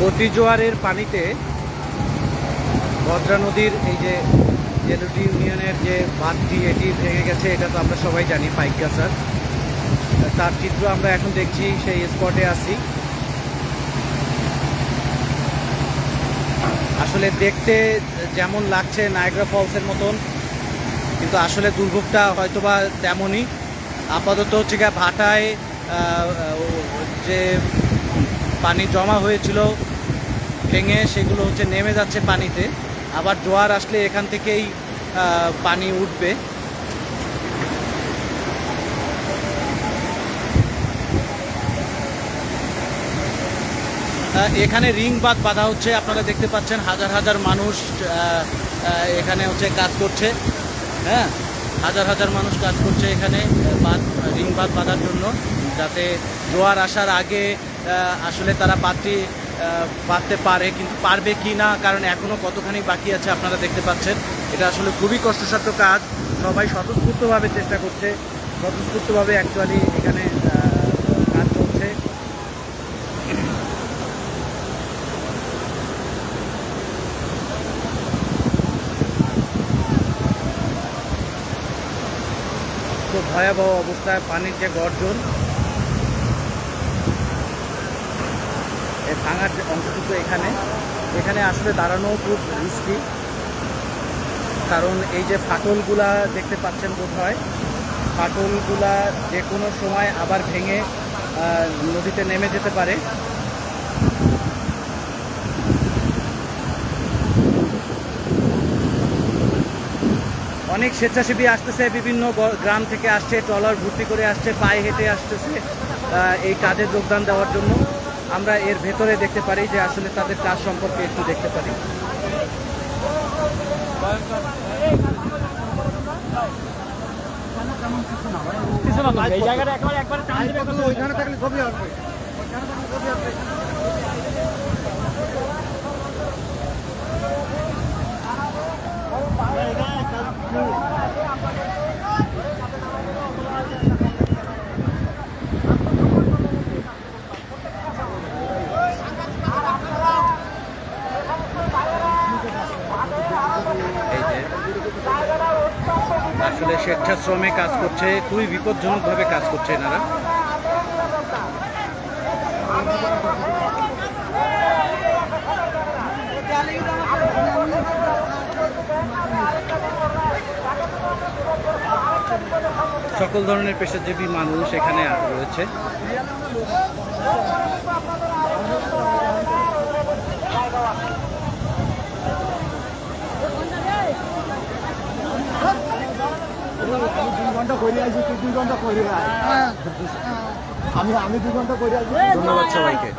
অতি জোয়ারের পানিতে ভদ্রা নদীর এই যে জেলুটি ইউনিয়নের যে বাঁধটি এটি ভেঙে গেছে, এটা তো আমরা সবাই জানি, পাইকগাছার। তার চিত্র আমরা এখন দেখছি, সেই স্পটে আছি। আসলে দেখতে যেমন লাগছে নায়াগ্রা ফলসের মতন, কিন্তু আসলে দুর্ভোগটা হয়তোবা তেমনই। আপাতত হচ্ছে গিয়ে ভাটায় যে পানি জমা হয়েছিল ভেঙে, সেগুলো হচ্ছে নেমে যাচ্ছে পানিতে। আবার জোয়ার আসলে এখান থেকেই পানি উঠবে। এখানে রিং বাঁধ বাঁধা হচ্ছে, আপনারা দেখতে পাচ্ছেন হাজার হাজার মানুষ এখানে হচ্ছে কাজ করছে। হ্যাঁ, হাজার হাজার মানুষ কাজ করছে এখানে রিং বাঁধ বাঁধার জন্য, যাতে জোয়ার আসার আগে আসলে তারা বাঁধটি বাঁধতে পারে। কিন্তু পারবে কি না, কারণ এখনও কতখানি বাকি আছে আপনারা দেখতে পাচ্ছেন। এটা আসলে খুবই কষ্টসাধ্য কাজ। সবাই স্বতঃস্ফূর্তভাবে চেষ্টা করছে, স্বতঃস্ফূর্তভাবে অ্যাকচুয়ালি এখানে কাজ চলছে। তো ভয়াবহ অবস্থায় পানির যে গর্জন, এই ভাঙার যে অংশটুকু এখানে আসলে দাঁড়ানো খুব রিস্কি। কারণ এই যে ফাটলগুলা দেখতে পাচ্ছেন বোধ হয়, ফাটলগুলা যে কোনো সময় আবার ভেঙে নদীতে নেমে যেতে পারে। অনেক স্বেচ্ছাসেবী আসতেছে, বিভিন্ন গ্রাম থেকে আসছে, ট্রলার ভর্তি করে আসছে, পায়ে হেঁটে আসতেছে এই কাজে যোগদান দেওয়ার জন্য। আমরা এর ভেতরে দেখতে পারি যে আসলে তাদের কাজ সম্পর্কে একটু দেখতে পারি। এই জায়গাটা একবারে টান দিবে, ওইখানে থাকলে ছবি আসবে। এই যে আসলে স্বেচ্ছাশ্রমে কাজ করছে, খুবই বিপজ্জনকভাবে কাজ করছে এনারা। সকল ধরনের পেশাজীবী মানুষ এখানে রয়েছে। আমি 2 ঘন্টা করে আসি। ধন্যবাদ সবাইকে।